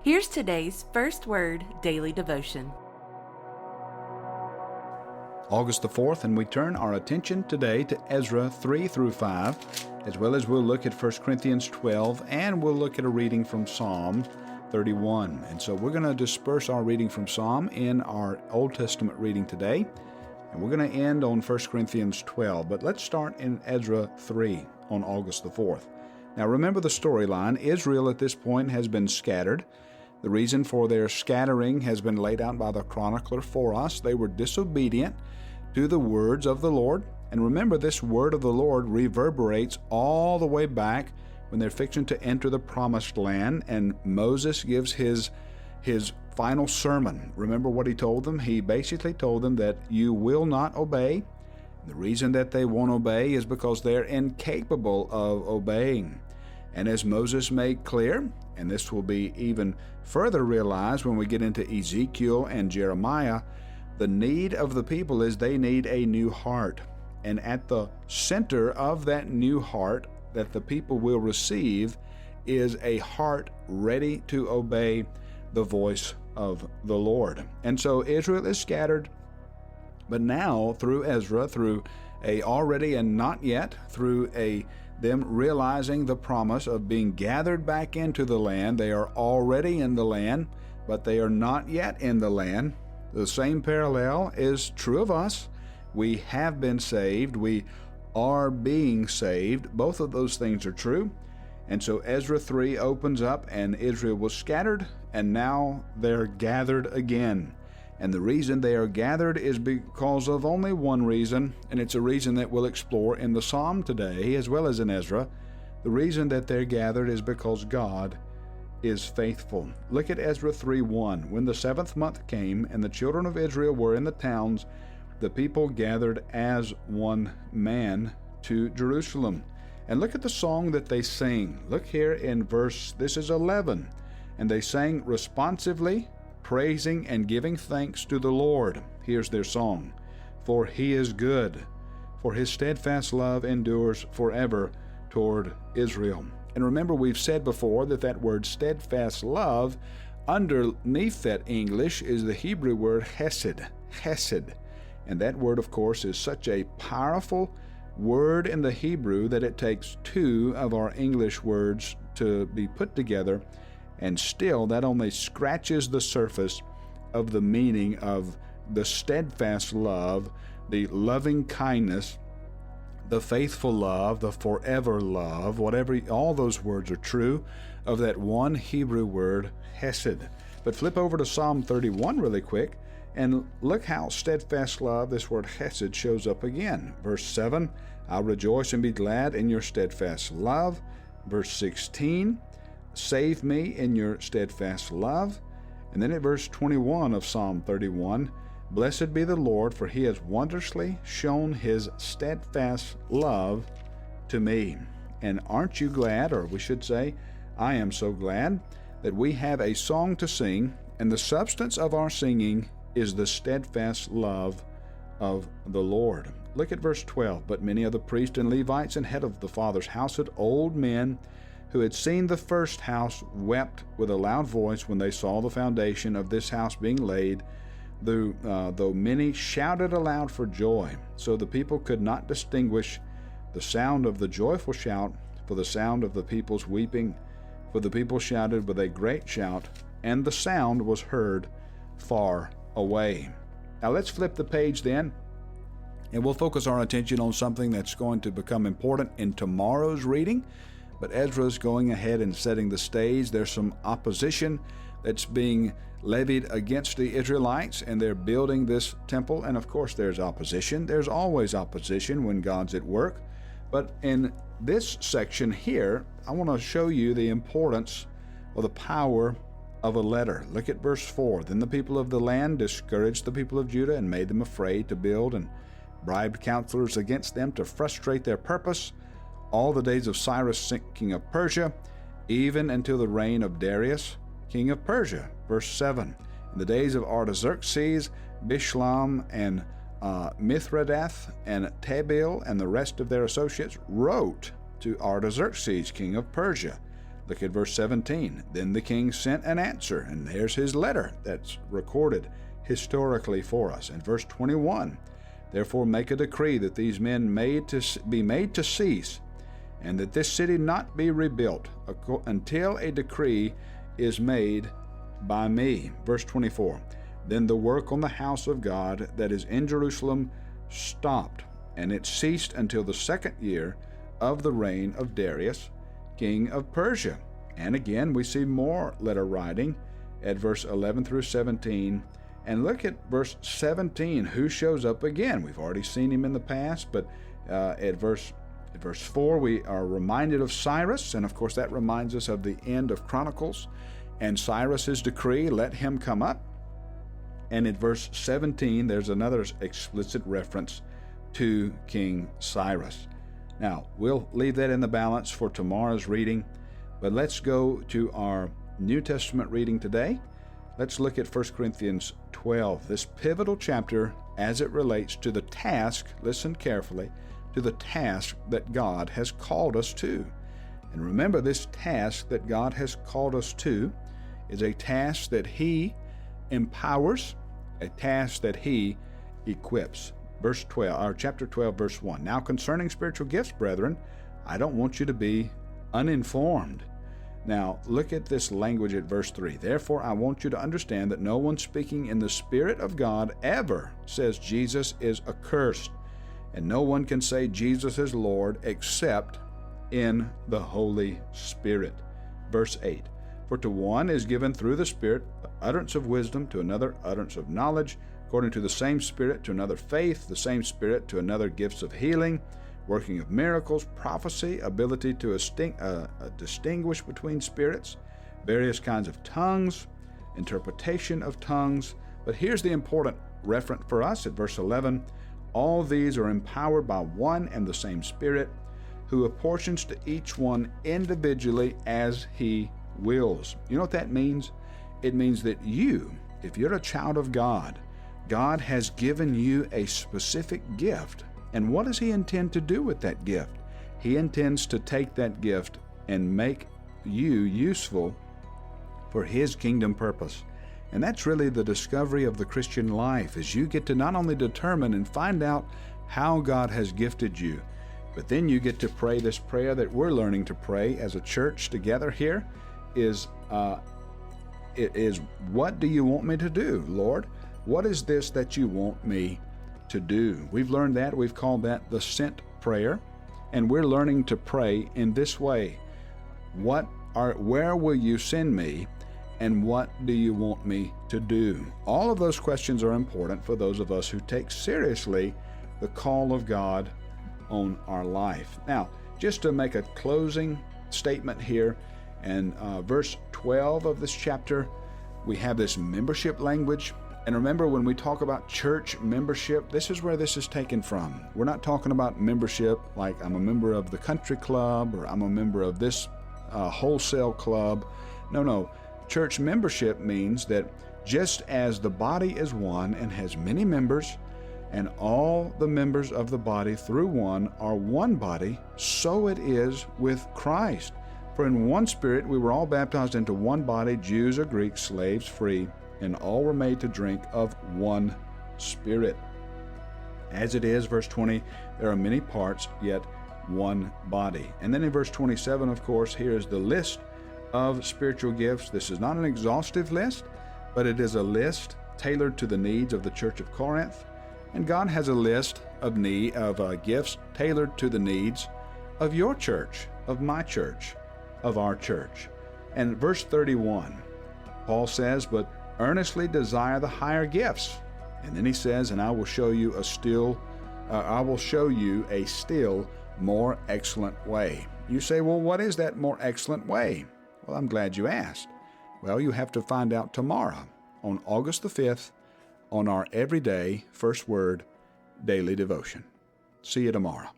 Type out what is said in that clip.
Here's today's First Word Daily Devotion. August the 4th, and we turn our attention today to Ezra 3 through 5, as well as we'll look at 1 Corinthians 12, and we'll look at a reading from Psalm 31. And so we're going to disperse our reading from Psalm in our Old Testament reading today, and we're going to end on 1 Corinthians 12. But let's start in Ezra 3 on August the 4th. Now remember the storyline. Israel at this point has been scattered. The reason for their scattering has been laid out by the chronicler for us. They were disobedient to the words of the Lord. And remember, this word of the Lord reverberates all the way back when they're fixing to enter the promised land, and Moses gives his final sermon. Remember what he told them? He basically told them that you will not obey. The reason that they won't obey is because they're incapable of obeying. And as Moses made clear, and this will be even further realized when we get into Ezekiel and Jeremiah, the need of the people is they need a new heart. And at the center of that new heart that the people will receive is a heart ready to obey the voice of the Lord. And so Israel is scattered, but now through Ezra, through a already and not yet, through them realizing the promise of being gathered back into the land. They are already in the land, but they are not yet in the land. The same parallel is true of us. We have been saved. We are being saved. Both of those things are true. And so Ezra 3 opens up, and Israel was scattered, and now they're gathered again. And the reason they are gathered is because of only one reason, and it's a reason that we'll explore in the Psalm today as well as in Ezra. The reason that they're gathered is because God is faithful. Look at Ezra 3:1. When the 7th month came and the children of Israel were in the towns, the people gathered as one man to Jerusalem. And look at the song that they sing. Look here in this is 11. And they sang responsively, praising and giving thanks to the Lord. Here's their song. For he is good, for his steadfast love endures forever toward Israel. And remember, we've said before that word steadfast love, underneath that English is the Hebrew word hesed, hesed. And that word, of course, is such a powerful word in the Hebrew that it takes two of our English words to be put together, and still that only scratches the surface of the meaning of the steadfast love, the loving kindness, the faithful love, the forever love, all those words are true of that one Hebrew word, hesed. But flip over to Psalm 31 really quick, and look how steadfast love, this word hesed, shows up again. Verse 7, I'll rejoice and be glad in your steadfast love. Verse 16, save me in your steadfast love. And then at verse 21 of Psalm 31, blessed be the Lord, for he has wondrously shown his steadfast love to me. And aren't you glad, or we should say, I am so glad, that we have a song to sing, and the substance of our singing is the steadfast love of the Lord. Look at verse 12. But many of the priests and Levites and head of the father's household, old men who had seen the first house, wept with a loud voice when they saw the foundation of this house being laid, though many shouted aloud for joy. So the people could not distinguish the sound of the joyful shout for the sound of the people's weeping. For the people shouted with a great shout, and the sound was heard far away. Now let's flip the page then, and we'll focus our attention on something that's going to become important in tomorrow's reading. But Ezra's going ahead and setting the stage. There's some opposition that's being levied against the Israelites, and they're building this temple. And of course there's opposition. There's always opposition when God's at work. But in this section here, I want to show you the importance or the power of a letter. Look at verse 4. Then the people of the land discouraged the people of Judah and made them afraid to build, and bribed counselors against them to frustrate their purpose all the days of Cyrus, king of Persia, even until the reign of Darius, king of Persia. Verse 7. In the days of Artaxerxes, Bishlam and Mithredath and Tabeel and the rest of their associates wrote to Artaxerxes, king of Persia, Look at verse 17. Then the king sent an answer, and there's his letter that's recorded historically for us. In verse 21, therefore make a decree that these men be made to cease, and that this city not be rebuilt until a decree is made by me. Verse 24, then the work on the house of God that is in Jerusalem stopped, and it ceased until the 2nd year of the reign of Darius, king of Persia. And again, we see more letter writing at verse 11 through 17. And look at verse 17, who shows up again. We've already seen him in the past, but at verse 4, we are reminded of Cyrus, and of course that reminds us of the end of Chronicles, and Cyrus's decree, let him come up. And in verse 17, there's another explicit reference to King Cyrus. Now, we'll leave that in the balance for tomorrow's reading, but let's go to our New Testament reading today. Let's look at 1 Corinthians 12, this pivotal chapter as it relates to the task, listen carefully, to the task that God has called us to. And remember, this task that God has called us to is a task that He empowers, a task that He equips. Chapter 12, verse 1. Now concerning spiritual gifts, brethren, I don't want you to be uninformed. Now, look at this language at verse 3. Therefore, I want you to understand that no one speaking in the Spirit of God ever says Jesus is accursed, and no one can say Jesus is Lord except in the Holy Spirit. Verse 8. For to one is given through the Spirit the utterance of wisdom, to another utterance of knowledge, according to the same Spirit, to another faith, the same Spirit, to another gifts of healing, working of miracles, prophecy, ability to distinguish between spirits, various kinds of tongues, interpretation of tongues. But here's the important reference for us at verse 11. All these are empowered by one and the same Spirit, who apportions to each one individually as He wills. You know what that means? It means that you, if you're a child of God, God has given you a specific gift. And what does He intend to do with that gift? He intends to take that gift and make you useful for His kingdom purpose. And that's really the discovery of the Christian life, is you get to not only determine and find out how God has gifted you, but then you get to pray this prayer that we're learning to pray as a church together here, is what do you want me to do, Lord? What is this that you want me to do? We've learned that. We've called that the sent prayer, and we're learning to pray in this way. Where will you send me, and what do you want me to do? All of those questions are important for those of us who take seriously the call of God on our life. Now, just to make a closing statement here, and verse 12 of this chapter, we have this membership language. And remember, when we talk about church membership, this is where this is taken from. We're not talking about membership like I'm a member of the country club or I'm a member of this wholesale club. No. Church membership means that just as the body is one and has many members, and all the members of the body through one are one body, so it is with Christ. For in one Spirit we were all baptized into one body, Jews or Greeks, slaves, free, and all were made to drink of one Spirit. As it is, verse 20, there are many parts, yet one body. And then in verse 27, of course, here is the list of spiritual gifts. This is not an exhaustive list, but it is a list tailored to the needs of the Church of Corinth. And God has a list of gifts tailored to the needs of your church, of my church, of our church. And verse 31, Paul says, but earnestly desire the higher gifts. And then he says, and I will show you a still more excellent way. You say, well, what is that more excellent way? Well, I'm glad you asked. Well, you have to find out tomorrow on August the 5th on our everyday First Word Daily Devotion. See you tomorrow.